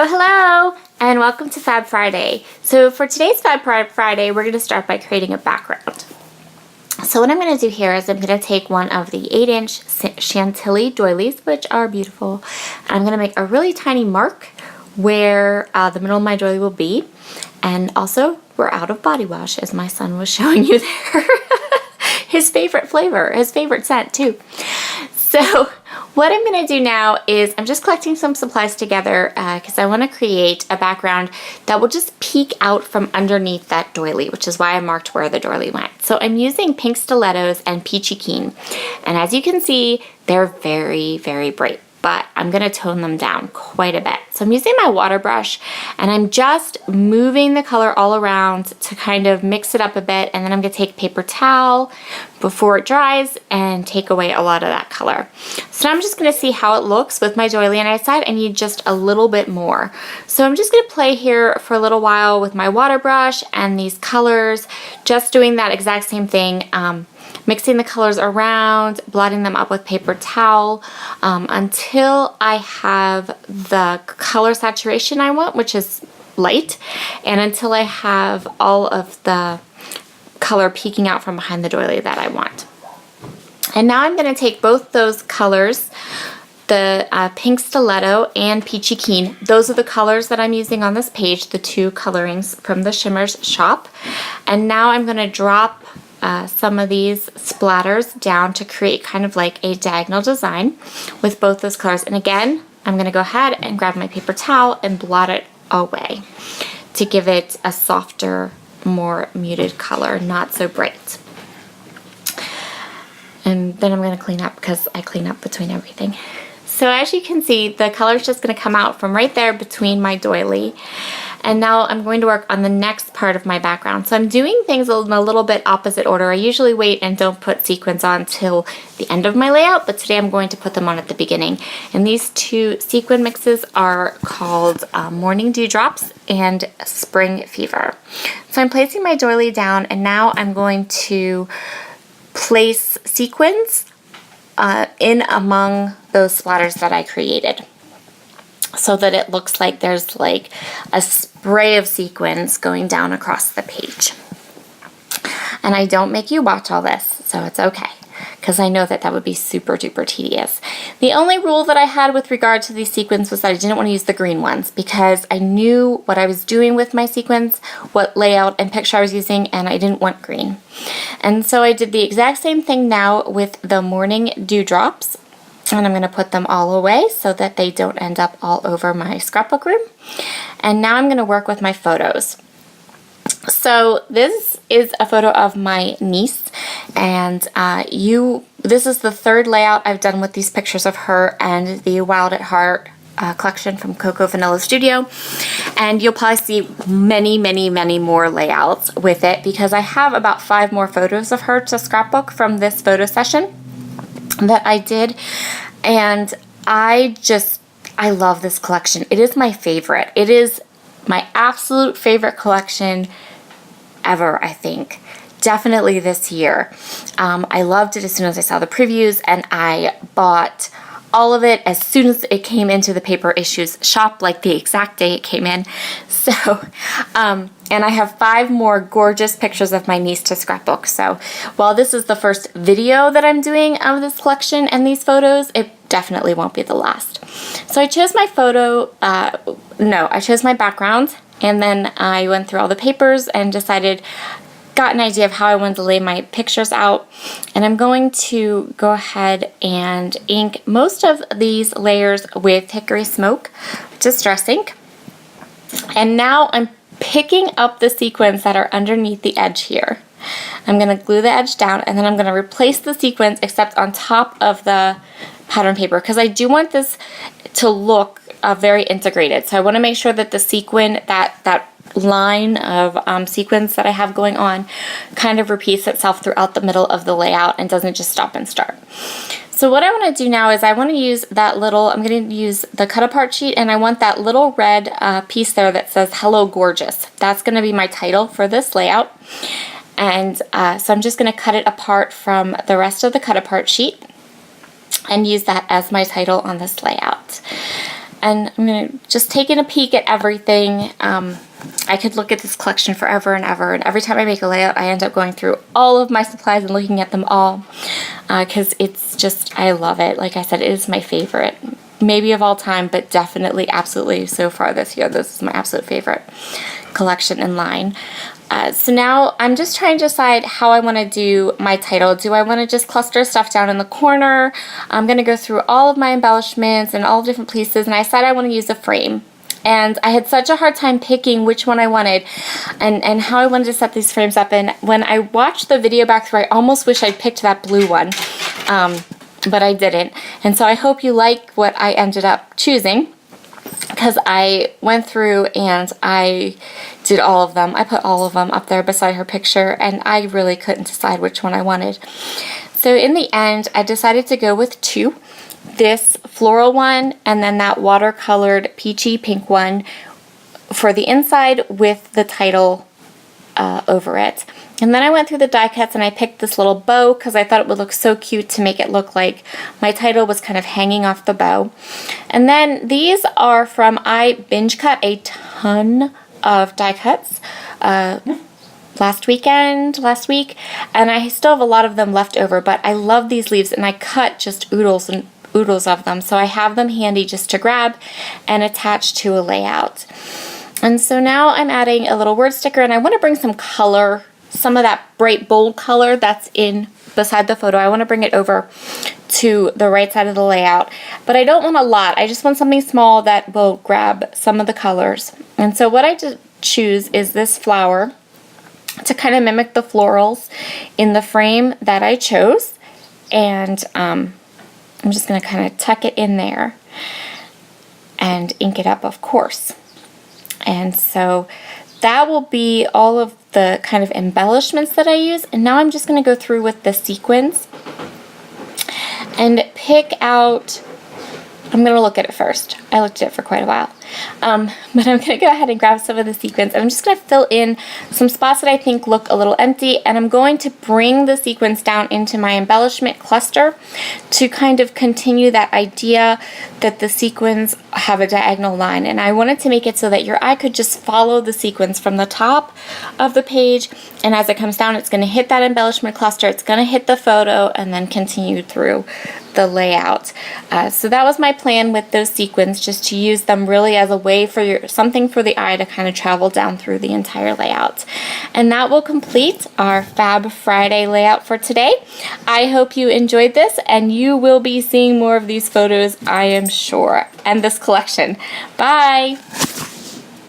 Hello, and welcome to Fab Friday. So for today's Fab Friday, we're going to start by creating a background. So what I'm going to do here is I'm going to take one of the 8-inch Chantilly doilies, which are beautiful, and I'm going to make a really tiny mark where the middle of my doily will be. And also, we're out of body wash, as my son was showing you there. His favorite flavor, his favorite scent too. So what I'm going to do now is I'm just collecting some supplies together because I want to create a background that will just peek out from underneath that doily, which is why I marked where the doily went. So I'm using pink stilettos and peachy keen. And as you can see, they're very, very bright, but I'm going to tone them down quite a bit. So I'm using my water brush and I'm just moving the color all around to kind of mix it up a bit, and then I'm going to take paper towel before it dries and take away a lot of that color. So now I'm just going to see how it looks with my doily, and I decide I need just a little bit more. So I'm just going to play here for a little while with my water brush and these colors, just doing that exact same thing. Mixing the colors around, blotting them up with paper towel until I have the color saturation I want, which is light, and until I have all of the color peeking out from behind the doily that I want. And now I'm going to take both those colors, the pink stiletto and peachy keen. Those are the colors that I'm using on this page, the two colorings from the Shimmers shop. And now I'm going to drop some of these splatters down to create kind of like a diagonal design with both those colors. And again, I'm going to go ahead and grab my paper towel and blot it away to give it a softer, more muted color, not so bright. And then I'm going to clean up because I clean up between everything. So as you can see, the color is just going to come out from right there between my doily. And now I'm going to work on the next part of my background. So I'm doing things in a little bit opposite order. I usually wait and don't put sequins on till the end of my layout, but today I'm going to put them on at the beginning. And these two sequin mixes are called Morning Dewdrops and Spring Fever. So I'm placing my doily down, and now I'm going to place sequins in among those splatters that I created, so that it looks like there's like a spray of sequins going down across the page. And I don't make you watch all this, so it's okay, because I know that that would be super duper tedious. The only rule that I had with regard to these sequins was that I didn't want to use the green ones, because I knew what I was doing with my sequins, what layout and picture I was using, and I didn't want green. And so I did the exact same thing now with the Morning Dewdrops. And I'm going to put them all away so that they don't end up all over my scrapbook room. And now I'm going to work with my photos. So this is a photo of my niece, and this is the third layout I've done with these pictures of her and the Wild at Heart collection from Coco Vanilla Studio. And you'll probably see many, many, many more layouts with it, because I have about 5 more photos of her to scrapbook from this photo session that I did. And I love this collection. It is my favorite. It is my absolute favorite collection ever, I think. Definitely this year. I loved it as soon as I saw the previews, and I bought all of it as soon as it came into the paper issues shop, like the exact day it came in. So, and I have 5 more gorgeous pictures of my niece to scrapbook. So while this is the first video that I'm doing of this collection and these photos, it definitely won't be the last. So I chose my I chose my background, and then I went through all the papers and got an idea of how I wanted to lay my pictures out. And I'm going to go ahead and ink most of these layers with Hickory Smoke Distress ink. And now I'm picking up the sequins that are underneath the edge here. I'm going to glue the edge down, and then I'm going to replace the sequins except on top of the pattern paper, because I do want this to look very integrated. So I want to make sure that the sequin, that line of sequins that I have going on, kind of repeats itself throughout the middle of the layout and doesn't just stop and start. So what I want to do now is I want to use I'm going to use the cut apart sheet, and I want that little red piece there that says Hello Gorgeous. That's going to be my title for this layout. And so I'm just going to cut it apart from the rest of the cut apart sheet and use that as my title on this layout. and I'm going to just taking a peek at everything. I could look at this collection forever and ever, and every time I make a layout, I end up going through all of my supplies and looking at them all, because it's just, I love it. Like I said, it is my favorite, maybe of all time, but definitely, absolutely, so far this year, this is my absolute favorite collection in line. So now I'm just trying to decide how I want to do my title. Do I want to just cluster stuff down in the corner? I'm going to go through all of my embellishments and all different pieces, and I decided I want to use a frame. And I had such a hard time picking which one I wanted and how I wanted to set these frames up. And when I watched the video back through, I almost wish I'd picked that blue one, but I didn't. And so I hope you like what I ended up choosing, because I went through and I did all of them. I put all of them up there beside her picture, and I really couldn't decide which one I wanted. So in the end, I decided to go with two. This floral one, and then that watercolored peachy pink one for the inside with the title over it. And then I went through the die cuts and I picked this little bow because I thought it would look so cute to make it look like my title was kind of hanging off the bow. And then these are from, I binge cut a ton of die cuts last week, and I still have a lot of them left over, but I love these leaves, and I cut just oodles and oodles of them, so I have them handy just to grab and attach to a layout. And so now I'm adding a little word sticker, and I want to bring some color, some of that bright bold color that's in beside the photo. I want to bring it over to the right side of the layout, but I don't want a lot. I just want something small that will grab some of the colors. And so what I just choose is this flower to kind of mimic the florals in the frame that I chose, and I'm just going to kind of tuck it in there and ink it up, of course. And so that will be all of the kind of embellishments that I use. And now I'm just going to go through with the sequins and pick out, I'm going to look at it first. I looked at it for quite a while. But I'm going to go ahead and grab some of the sequins. I'm just going to fill in some spots that I think look a little empty, and I'm going to bring the sequins down into my embellishment cluster to kind of continue that idea that the sequins have a diagonal line. And I wanted to make it so that your eye could just follow the sequins from the top of the page, and as it comes down, it's going to hit that embellishment cluster, it's going to hit the photo, and then continue through the layout. So that was my plan with those sequins, just to use them really as a way for something for the eye to kind of travel down through the entire layout. And that will complete our Fab Friday layout for today. I hope you enjoyed this, and you will be seeing more of these photos, I am sure, and this collection. Bye!